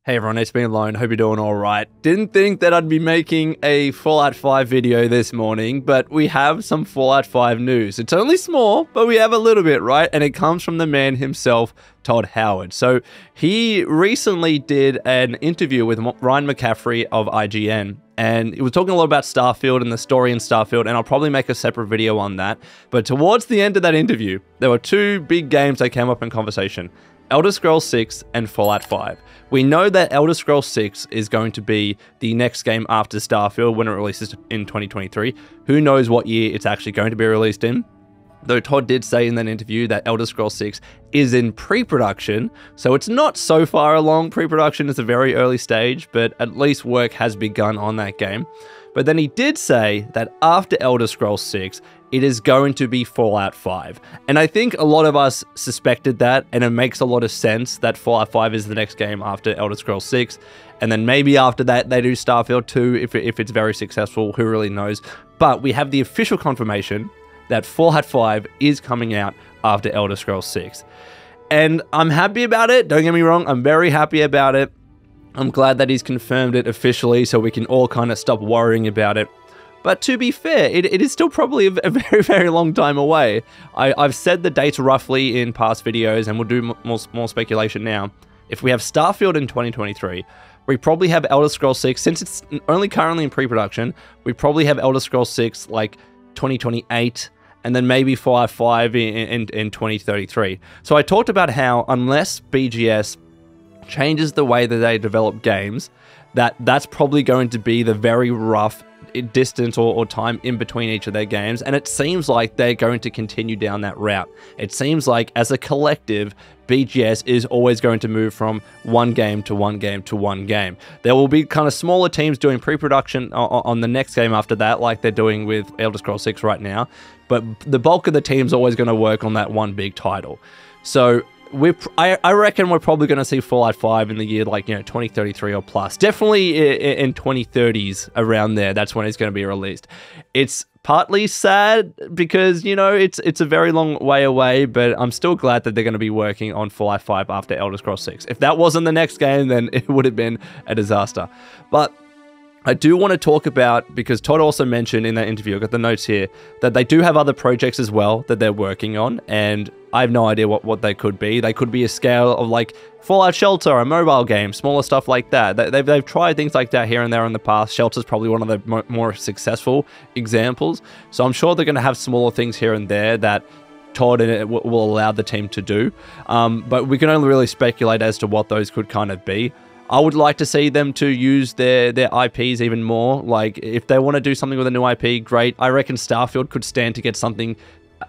Hey everyone, it's been Lone. Hope you're doing alright. Didn't think that I'd be making a Fallout 5 video this morning, but we have some Fallout 5 news. It's only small, but we have a little bit, right? And it comes from the man himself, Todd Howard. So he recently did an interview with Ryan McCaffrey of IGN, and he was talking a lot about Starfield and the story in Starfield, and I'll probably make a separate video on that. But towards the end of that interview, there were two big games that came up in conversation: Elder Scrolls 6 and Fallout 5. We know that Elder Scrolls 6 is going to be the next game after Starfield when it releases in 2023. Who knows what year it's actually going to be released in? Though Todd did say in that interview that Elder Scrolls 6 is in pre-production, so it's not so far along. Pre-production is a very early stage, but at least work has begun on that game. But then he did say that after Elder Scrolls 6, it is going to be Fallout 5. And I think a lot of us suspected that, and it makes a lot of sense that Fallout 5 is the next game after Elder Scrolls 6. And then maybe after that, they do Starfield 2 if it's very successful, who really knows. But we have the official confirmation that Fallout 5 is coming out after Elder Scrolls 6. And I'm happy about it, don't get me wrong, I'm very happy about it. I'm glad that he's confirmed it officially so we can all kind of stop worrying about it. But to be fair, it is still probably a very, very long time away. I've said the dates roughly in past videos, and we'll do more speculation now. If we have Starfield in 2023, we probably have Elder Scrolls 6, since it's only currently in pre-production, we probably have Elder Scrolls 6 like 2028, and then maybe Fallout 5 in 2033. So I talked about how unless BGS changes the way that they develop games, that's probably going to be the very rough distance or time in between each of their games, and it seems like they're going to continue down that route. It seems like as a collective, BGS is always going to move from one game to one game to one game. There will be kind of smaller teams doing pre-production on the next game after that, like they're doing with Elder Scrolls 6 right now, but the bulk of the team's always going to work on that one big title. So I reckon we're probably going to see Fallout 5 in the year 2033 or plus. Definitely in 2030s, around there. That's when it's going to be released. It's partly sad because, it's a very long way away, but I'm still glad that they're going to be working on Fallout 5 after Elder Scrolls 6. If that wasn't the next game, then it would have been a disaster. But I do want to talk about, because Todd also mentioned in that interview, I've got the notes here, that they do have other projects as well that they're working on, and I have no idea what they could be. They could be a scale of like Fallout Shelter, a mobile game, smaller stuff like that. They've tried things like that here and there in the past. Shelter's probably one of the more successful examples, so I'm sure they're going to have smaller things here and there that Todd and it will allow the team to do, but we can only really speculate as to what those could kind of be. I would like to see them to use their IPs even more. Like, if they want to do something with a new IP, great. I reckon Starfield could stand to get something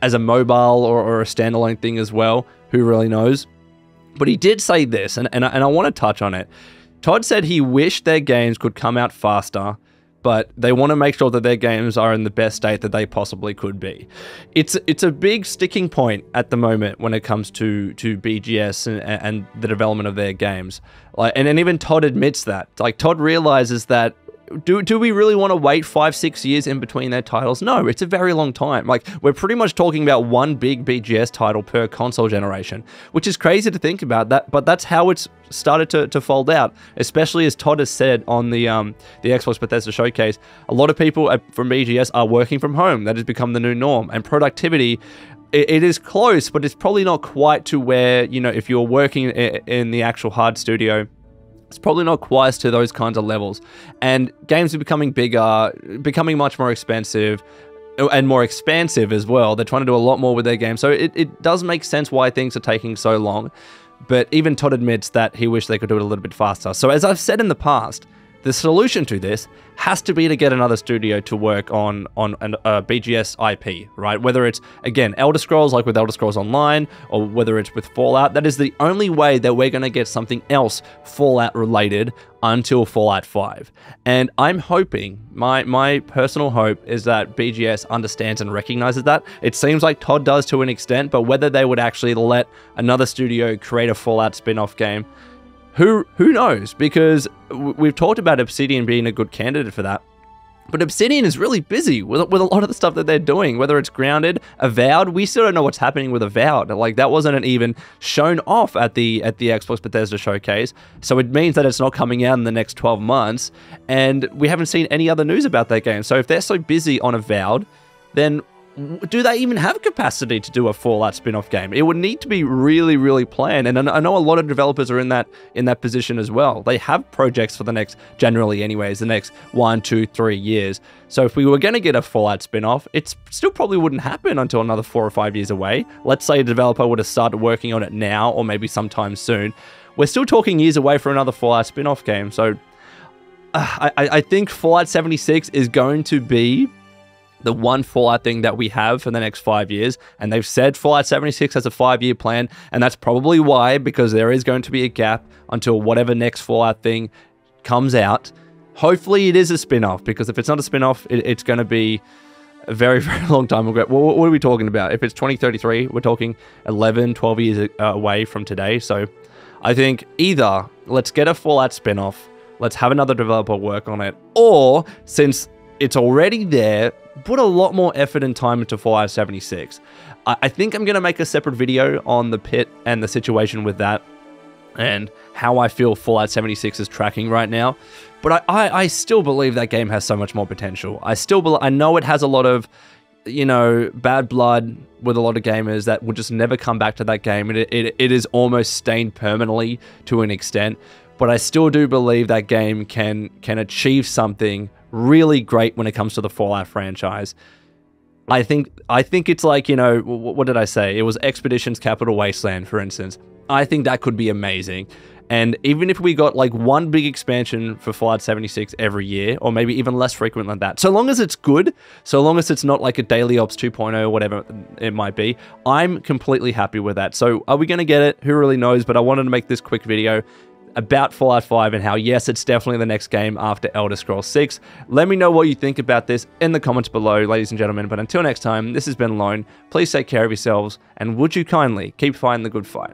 as a mobile or a standalone thing as well. Who really knows? But he did say this, and I want to touch on it. Todd said he wished their games could come out faster, but they want to make sure that their games are in the best state that they possibly could be. It's a big sticking point at the moment when it comes to BGS and the development of their games. And even Todd admits that. Like, Todd realizes that, do we really want to wait 5-6 years in between their titles? No, it's a very long time. Like, we're pretty much talking about one big BGS title per console generation, which is crazy to think about that, but that's how it's started to fold out, especially as Todd has said on the Xbox Bethesda showcase. A lot of people from BGS are working from home. That has become the new norm, and productivity, it is close, but it's probably not quite to where, if you're working in the actual hard studio, it's probably not quite to those kinds of levels. And games are becoming bigger, becoming much more expensive, and more expansive as well. They're trying to do a lot more with their games. So it does make sense why things are taking so long. But even Todd admits that he wished they could do it a little bit faster. So as I've said in the past, the solution to this has to be to get another studio to work on a BGS IP, right? Whether it's, again, Elder Scrolls, like with Elder Scrolls Online, or whether it's with Fallout. That is the only way that we're going to get something else Fallout related until Fallout 5. And I'm hoping, my personal hope is that BGS understands and recognizes that. It seems like Todd does to an extent, but whether they would actually let another studio create a Fallout spin-off game, who knows? Because we've talked about Obsidian being a good candidate for that. But Obsidian is really busy with a lot of the stuff that they're doing, whether it's Grounded, Avowed. We still don't know what's happening with Avowed. Like, that wasn't even shown off at the Xbox Bethesda showcase. So it means that it's not coming out in the next 12 months. And we haven't seen any other news about that game. So if they're so busy on Avowed, then do they even have capacity to do a Fallout spin-off game? It would need to be really, really planned. And I know a lot of developers are in that position as well. They have projects for the next, generally anyways, the next 1, 2, 3 years. So if we were going to get a Fallout spin-off, it still probably wouldn't happen until another 4 or 5 years away. Let's say a developer would have started working on it now, or maybe sometime soon. We're still talking years away for another Fallout spin-off game. So I think Fallout 76 is going to be the one Fallout thing that we have for the next 5 years. And they've said Fallout 76 has a 5-year plan. And that's probably why, because there is going to be a gap until whatever next Fallout thing comes out. Hopefully it is a spin-off, because if it's not a spin-off, it's going to be a very, very long time ago. What are we talking about? If it's 2033, we're talking 11, 12 years away from today. So I think either let's get a Fallout spin-off, let's have another developer work on it, or since it's already there, put a lot more effort and time into Fallout 76. I think I'm going to make a separate video on the pit and the situation with that and how I feel Fallout 76 is tracking right now. But I still believe that game has so much more potential. I know it has a lot of, bad blood with a lot of gamers that will just never come back to that game. It is almost stained permanently to an extent. But I still do believe that game can achieve something really great when it comes to the Fallout franchise. I think it's like, what did I say? It was Expeditions Capital Wasteland, for instance. I think that could be amazing. And even if we got like one big expansion for Fallout 76 every year, or maybe even less frequent than that, so long as it's good, so long as it's not like a Daily Ops 2.0 or whatever it might be, I'm completely happy with that. So are we going to get it? Who really knows? But I wanted to make this quick video about Fallout 5 and how, yes, it's definitely the next game after Elder Scrolls 6. Let me know what you think about this in the comments below, ladies and gentlemen. But until next time, this has been Lone. Please take care of yourselves, and would you kindly keep fighting the good fight.